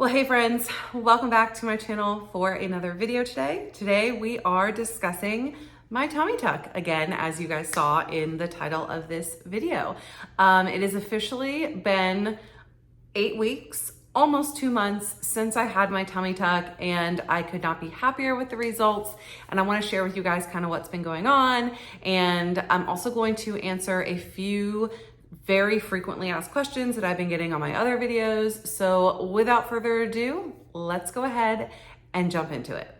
Well, hey friends, welcome back to my channel for another video today. Today we are discussing my tummy tuck again, as you guys saw in the title of this video. It has officially been 8 weeks, almost 2 months since I had my tummy tuck, and I could not be happier with the results. And I want to share with you guys kind of what's been going on. And I'm also going to answer a few very frequently asked questions that I've been getting on my other videos. So without further ado, let's go ahead and jump into it.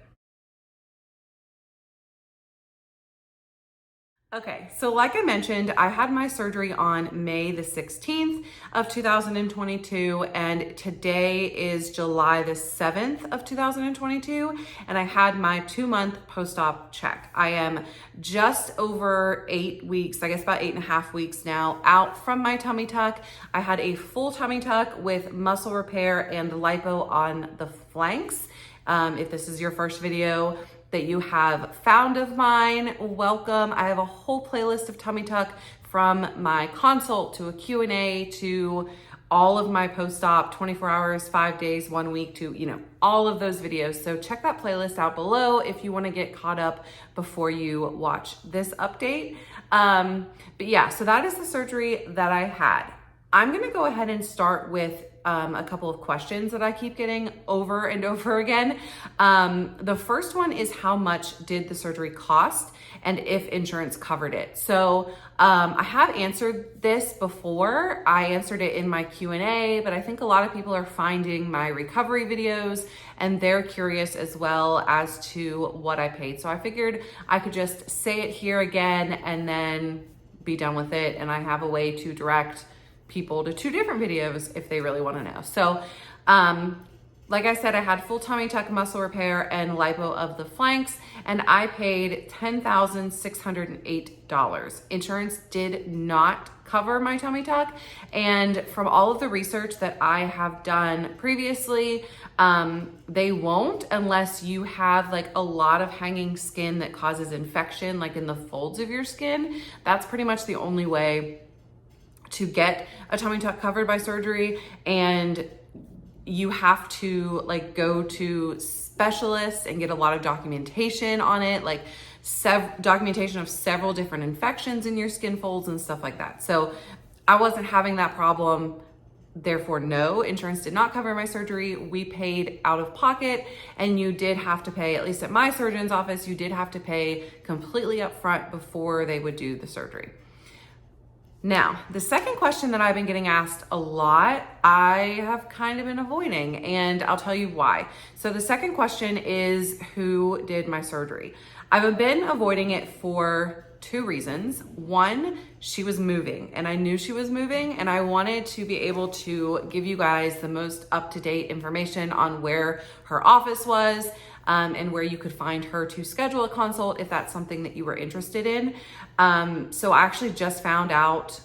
Okay, so like I mentioned, I had my surgery on May the 16th of 2022, and today is July the 7th of 2022, and I had my 2-month post-op check. I am just over 8 weeks, I guess about 8.5 weeks now, out from my tummy tuck. I had a full tummy tuck with muscle repair and lipo on the flanks. If this is your first video that you have found of mine, welcome. I have a whole playlist of tummy tuck, from my consult to a Q&A to all of my post-op 24 hours, 5 days, 1 week, to, all of those videos. So check that playlist out below if you want to get caught up before you watch this update. But yeah, so that is the surgery that I had. I'm going to go ahead and start with a couple of questions that I keep getting over and over again. The first one is, how much did the surgery cost and if insurance covered it? So I have answered this before. I answered it in my Q&A, but I think a lot of people are finding my recovery videos and they're curious as well as to what I paid. So I figured I could just say it here again and then be done with it. And I have a way to direct people to 2 different videos if they really want to know. So like I said, I had full tummy tuck, muscle repair, and lipo of the flanks, and I paid $10,608. Insurance did not cover my tummy tuck, and from all of the research that I have done previously, they won't unless you have like a lot of hanging skin that causes infection, like in the folds of your skin. That's pretty much the only way to get a tummy tuck covered by surgery, and you have to like go to specialists and get a lot of documentation on it, like documentation of several different infections in your skin folds and stuff like that. So I wasn't having that problem. Therefore, no, insurance did not cover my surgery. We paid out of pocket, and you did have to pay, at least at my surgeon's office, you did have to pay completely up front before they would do the surgery. Now, the second question that I've been getting asked a lot, I have kind of been avoiding, and I'll tell you why. So the second question is, who did my surgery? I've been avoiding it for 2 reasons. One, she was moving, and I knew she was moving, and I wanted to be able to give you guys the most up-to-date information on where her office was, and where you could find her to schedule a consult if that's something that you were interested in. So I actually just found out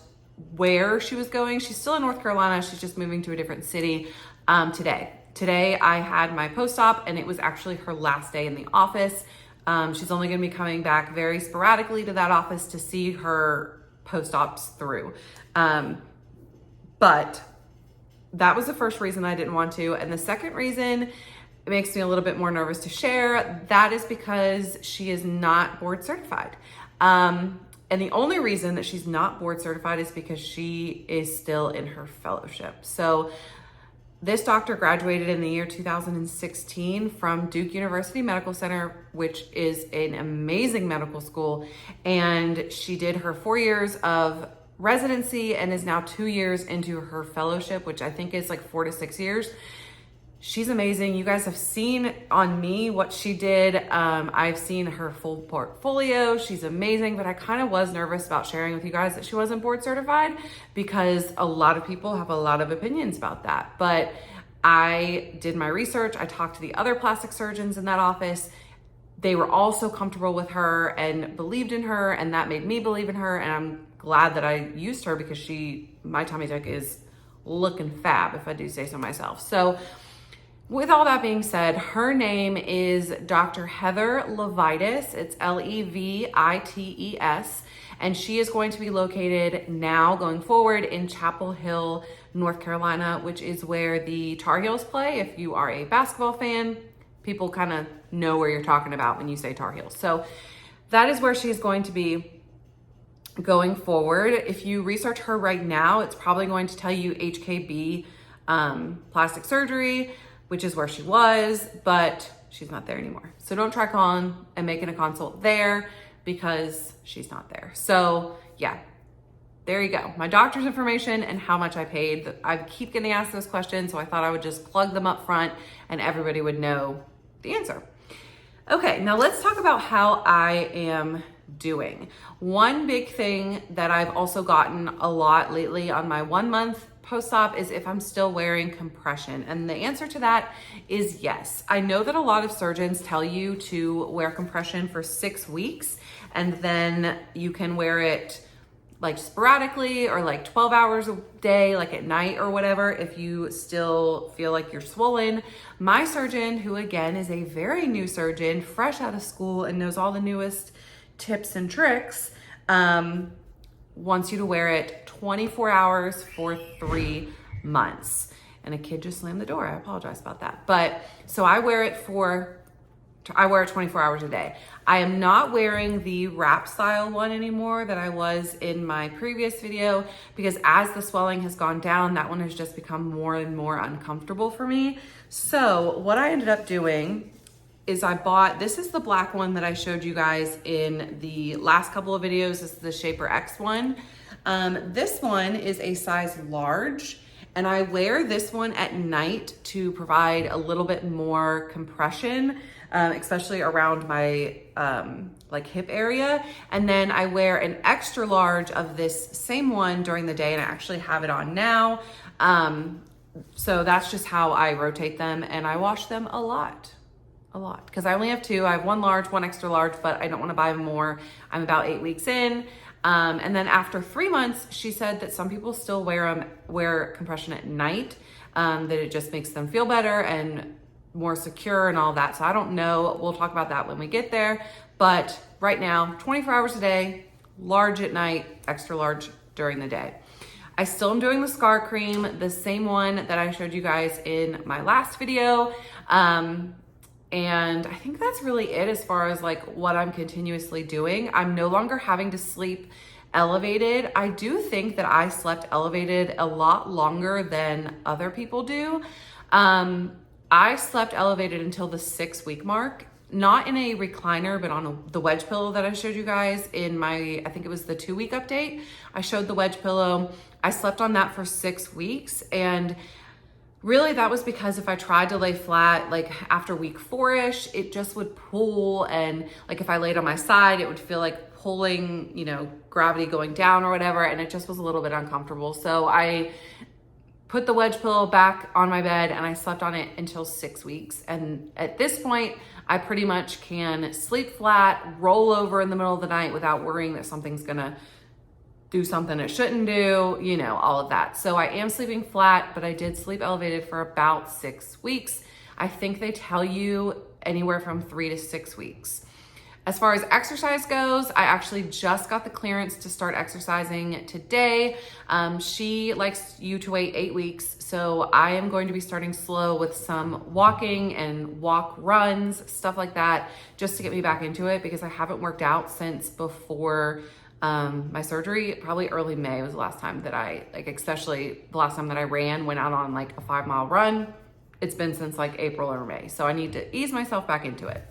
where she was going. She's still in North Carolina. She's just moving to a different city today. Today I had my post-op, and it was actually her last day in the office. She's only going to be coming back very sporadically to that office to see her post-ops through. But that was the first reason I didn't want to. And the second reason, it makes me a little bit more nervous to share. That is because she is not board certified. And the only reason that she's not board certified is because she is still in her fellowship. So this doctor graduated in the year 2016 from Duke University Medical Center, which is an amazing medical school. And she did her 4 years of residency and is now 2 years into her fellowship, which I think is like 4 to 6 years. She's amazing. You guys have seen on me what she did. I've seen her full portfolio. She's amazing, but I kind of was nervous about sharing with you guys that she wasn't board certified because a lot of people have a lot of opinions about that. But I did my research. I talked to the other plastic surgeons in that office. They were all so comfortable with her and believed in her, and that made me believe in her. And I'm glad that I used her because my tummy tuck is looking fab, if I do say so myself. So with all that being said, her name is Dr. Heather Levites. It's Levites, and she is going to be located now going forward in Chapel Hill, North Carolina, which is where the Tar Heels play. If you are a basketball fan, people kind of know where you're talking about when you say Tar Heels. So that is where she's going to be going forward. If you research her right now, it's probably going to tell you HKB plastic surgery, which is where she was, but she's not there anymore. So don't try calling and making a consult there because she's not there. So yeah, there you go. My doctor's information and how much I paid. I keep getting asked those questions, so I thought I would just plug them up front and everybody would know the answer. Okay, now let's talk about how I am doing. One big thing that I've also gotten a lot lately on my 1 month post-op is if I'm still wearing compression. And the answer to that is yes. I know that a lot of surgeons tell you to wear compression for 6 weeks and then you can wear it like sporadically or like 12 hours a day, like at night or whatever, if you still feel like you're swollen. My surgeon, who again is a very new surgeon, fresh out of school and knows all the newest tips and tricks, wants you to wear it 24 hours for 3 months. And a kid just slammed the door. I apologize about that. But so I wear it 24 hours a day. I am not wearing the wrap style one anymore that I was in my previous video because as the swelling has gone down, that one has just become more and more uncomfortable for me. So what I ended up doing is I bought, this is the black one that I showed you guys in the last couple of videos. This is the Shaper X one. This one is a size large and I wear this one at night to provide a little bit more compression, especially around my like hip area. And then I wear an extra large of this same one during the day and I actually have it on now. So that's just how I rotate them and I wash them a lot because I only have 2. I have 1 large, 1 extra large, but I don't want to buy more. I'm about 8 weeks in. And then after 3 months, she said that some people still wear compression at night, that it just makes them feel better and more secure and all that. So I don't know. We'll talk about that when we get there. But right now, 24 hours a day, large at night, extra large during the day. I still am doing the scar cream, the same one that I showed you guys in my last video. And I think that's really it as far as like what I'm continuously doing. I'm no longer having to sleep elevated. I do think that I slept elevated a lot longer than other people do. I slept elevated until the 6-week mark, not in a recliner, but on the wedge pillow that I showed you guys in my, I think it was the 2-week update. I showed the wedge pillow. I slept on that for 6 weeks. And really that was because if I tried to lay flat, like after week 4-ish, it just would pull. And like if I laid on my side, it would feel like pulling, you know, gravity going down or whatever. And it just was a little bit uncomfortable. So I put the wedge pillow back on my bed and I slept on it until 6 weeks. And at this point, I pretty much can sleep flat, roll over in the middle of the night without worrying that something's gonna do something it shouldn't do, you know, all of that. So I am sleeping flat, but I did sleep elevated for about 6 weeks. I think they tell you anywhere from 3 to 6 weeks. As far as exercise goes, I actually just got the clearance to start exercising today. She likes you to wait 8 weeks. So I am going to be starting slow with some walking and walk runs, stuff like that, just to get me back into it because I haven't worked out since before my surgery. Probably early May was the last time that I, like, especially the last time that I went out on like a 5-mile run. It's been since like April or May. So I need to ease myself back into it.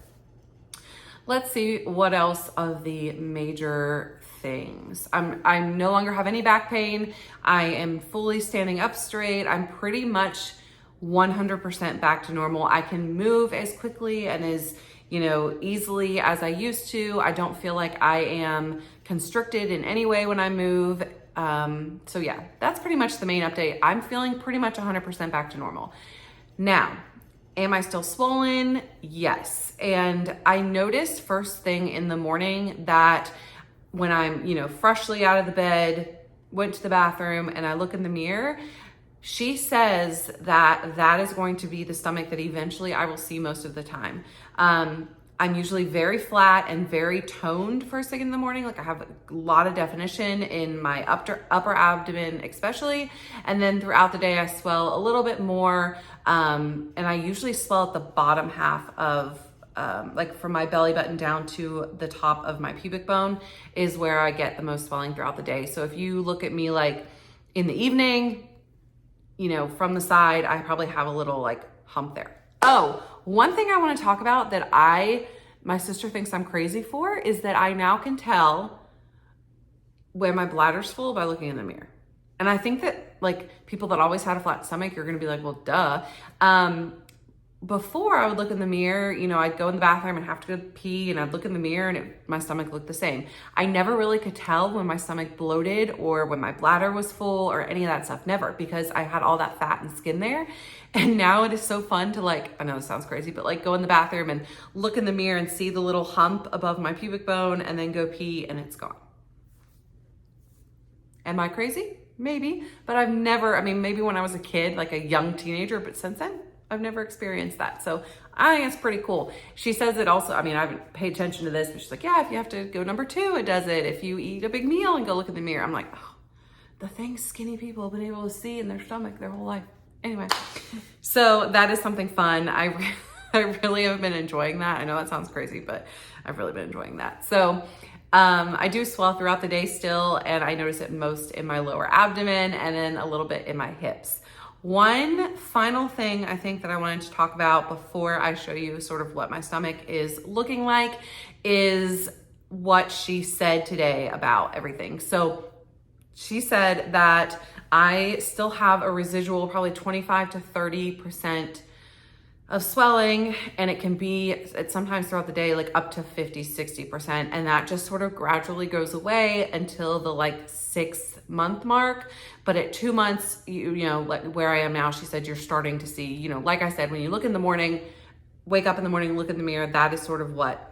Let's see what else of the major things. I no longer have any back pain. I am fully standing up straight. I'm pretty much 100% back to normal. I can move as quickly and as, you know, easily as I used to. I don't feel like I am constricted in any way when I move. So yeah, that's pretty much the main update. I'm feeling pretty much 100% back to normal. Now, am I still swollen? Yes. And I noticed first thing in the morning that when I'm, you know, freshly out of the bed, went to the bathroom and I look in the mirror, she says that that is going to be the stomach that eventually I will see most of the time. I'm usually very flat and very toned first thing in the morning. Like I have a lot of definition in my upper abdomen, especially. And then throughout the day, I swell a little bit more. And I usually swell at the bottom half of, like from my belly button down to the top of my pubic bone is where I get the most swelling throughout the day. So if you look at me like in the evening, you know, from the side, I probably have a little like hump there. Oh, one thing I want to talk about that my sister thinks I'm crazy for is that I now can tell when my bladder's full by looking in the mirror. And I think that like people that always had a flat stomach, you're going to be like, well, duh. Before I would look in the mirror, you know, I'd go in the bathroom and have to go pee and I'd look in the mirror and my stomach looked the same. I never really could tell when my stomach bloated or when my bladder was full or any of that stuff, never, because I had all that fat and skin there. And now it is so fun to like, I know this sounds crazy, but like go in the bathroom and look in the mirror and see the little hump above my pubic bone and then go pee and it's gone. Am I crazy? Maybe, but I've never, I mean, maybe when I was a kid, like a young teenager, but since then, I've never experienced that. So I think it's pretty cool. She says it also, I mean, I haven't paid attention to this, but she's like, yeah, if you have to go number 2, it does it. If you eat a big meal and go look in the mirror, I'm like, oh, the things skinny people have been able to see in their stomach their whole life. Anyway, so that is something fun. I really have been enjoying that. I know that sounds crazy, but I've really been enjoying that. So I do swell throughout the day still, and I notice it most in my lower abdomen and then a little bit in my hips. One final thing I think that I wanted to talk about before I show you sort of what my stomach is looking like is what she said today about everything. So she said that I still have a residual, probably 25 to 30% of swelling, and it can be sometimes throughout the day, like up to 50, 60%. And that just sort of gradually goes away until the like 6-month mark. But at 2 months, you know, like where I am now, she said, you're starting to see, you know, like I said, when you look in the morning, wake up in the morning, look in the mirror, that is sort of what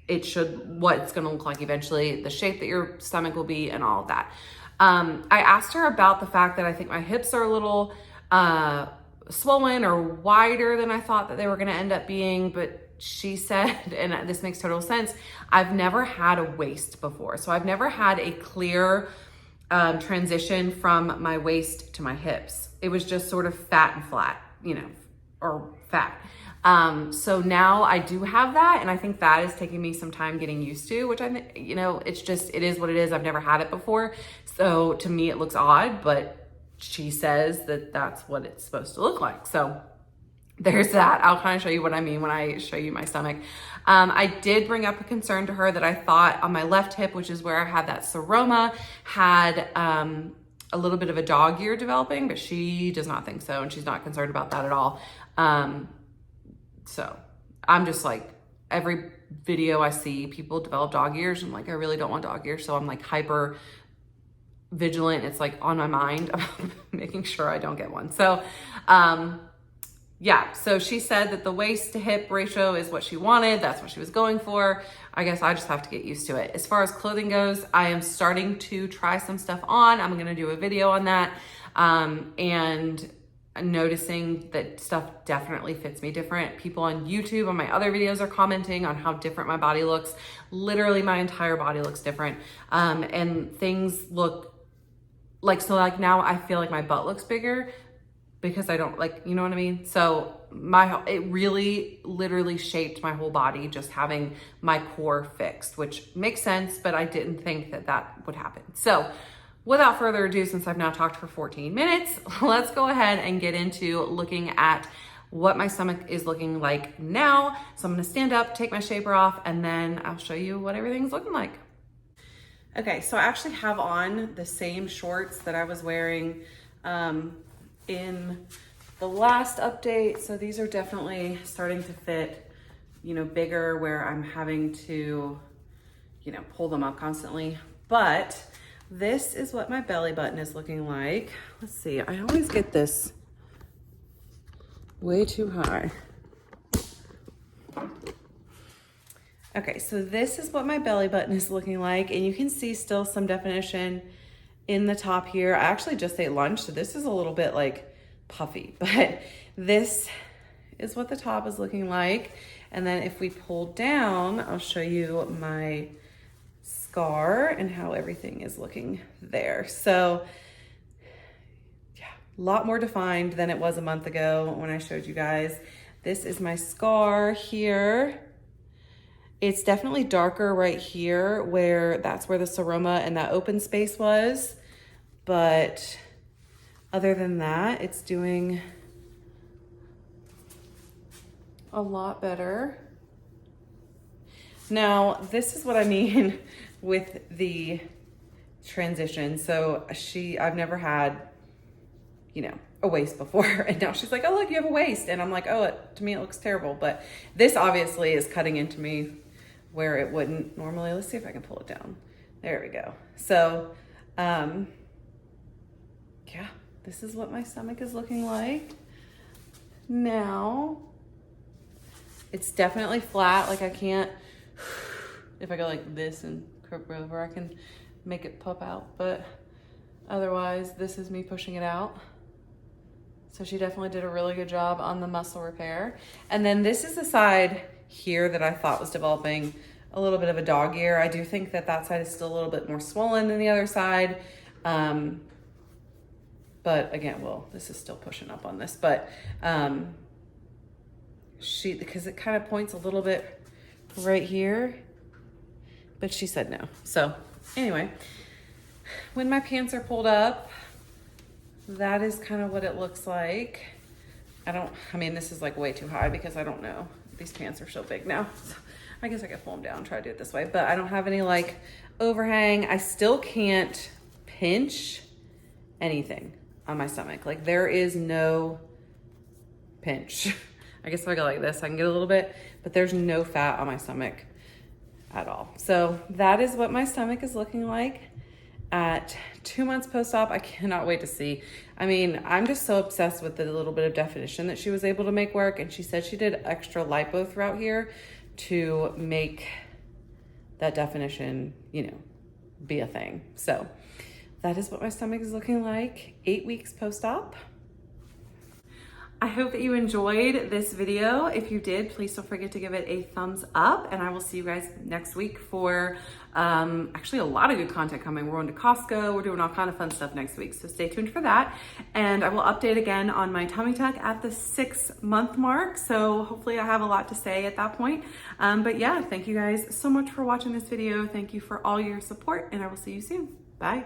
it's going to look like eventually, the shape that your stomach will be and all of that. I asked her about the fact that I think my hips are a little, swollen or wider than I thought that they were going to end up being, but she said, and this makes total sense, I've never had a waist before. So I've never had a clear transition from my waist to my hips. It was just sort of fat and flat, you know, or fat. So now I do have that, and I think that is taking me some time getting used to, which I think, you know, it is what it is. I've never had it before. So to me, it looks odd, but she says that that's what it's supposed to look like. So there's that. I'll kind of show you what I mean when I show you my stomach. I did bring up a concern to her that I thought on my left hip, which is where I had that seroma, had a little bit of a dog ear developing, but she does not think so, and she's not concerned about that at all. So I'm just like, every video I see people develop dog ears, I'm like, I really don't want dog ears. So I'm like hyper vigilant. It's like on my mind about making sure I don't get one. So, yeah, so she said that the waist to hip ratio is what she wanted. That's what she was going for. I guess I just have to get used to it. As far as clothing goes, I am starting to try some stuff on. I'm going to do a video on that. And noticing that stuff definitely fits me different. People on YouTube on my other videos are commenting on how different my body looks. Literally my entire body looks different. And things look like, so like now I feel like my butt looks bigger because I don't like, you know what I mean? So it really literally shaped my whole body just having my core fixed, which makes sense, but I didn't think that that would happen. So without further ado, since I've now talked for 14 minutes, let's go ahead and get into looking at what my stomach is looking like now. So I'm gonna stand up, take my shaper off, and then I'll show you what everything's looking like. Okay, so I actually have on the same shorts that I was wearing in the last update. So these are definitely starting to fit, you know, bigger where I'm having to, you know, pull them up constantly. But this is what my belly button is looking like. Let's see, I always get this way too high. Okay, so this is what my belly button is looking like, and you can see still some definition in the top here. I actually just ate lunch, so this is a little bit like puffy, but this is what the top is looking like. And then if we pull down, I'll show you my scar and how everything is looking there. So yeah, a lot more defined than it was a month ago when I showed you guys. This is my scar here. It's definitely darker right here where that's where the seroma and that open space was. But other than that, it's doing a lot better. Now, this is what I mean with the transition. So I've never had, you know, a waist before. And now she's like, oh, look, you have a waist. And I'm like, oh, to me, it looks terrible. But this obviously is cutting into me where it wouldn't normally. Let's see if I can pull it down. There we go. So, yeah, this is what my stomach is looking like. Now, it's definitely flat. Like I can't, if I go like this and curve over, I can make it pop out. But otherwise, this is me pushing it out. So she definitely did a really good job on the muscle repair. And then this is the side here that I thought was developing a little bit of a dog ear. I do think that that side is still a little bit more swollen than the other side. But again, well, this is still pushing up on this, but because it kind of points a little bit right here, but she said no. So anyway, when my pants are pulled up, that is kind of what it looks like. I mean, this is like way too high because I don't know. These pants are so big now. So I guess I could pull them down, try to do it this way, but I don't have any like overhang. I still can't pinch anything on my stomach. Like there is no pinch. I guess if I go like this, I can get a little bit, but there's no fat on my stomach at all. So that is what my stomach is looking like at 2 months post-op. I cannot wait to see. I mean, I'm just so obsessed with the little bit of definition that she was able to make work. And she said she did extra lipo throughout here to make that definition, you know, be a thing. So that is what my stomach is looking like 8 weeks post-op. I hope that you enjoyed this video. If you did, please don't forget to give it a thumbs up, and I will see you guys next week for actually a lot of good content coming. We're going to Costco. We're doing all kind of fun stuff next week, so stay tuned for that. And I will update again on my tummy tuck at the 6-month mark, so hopefully I have a lot to say at that point. But yeah, thank you guys so much for watching this video. Thank you for all your support, and I will see you soon. Bye.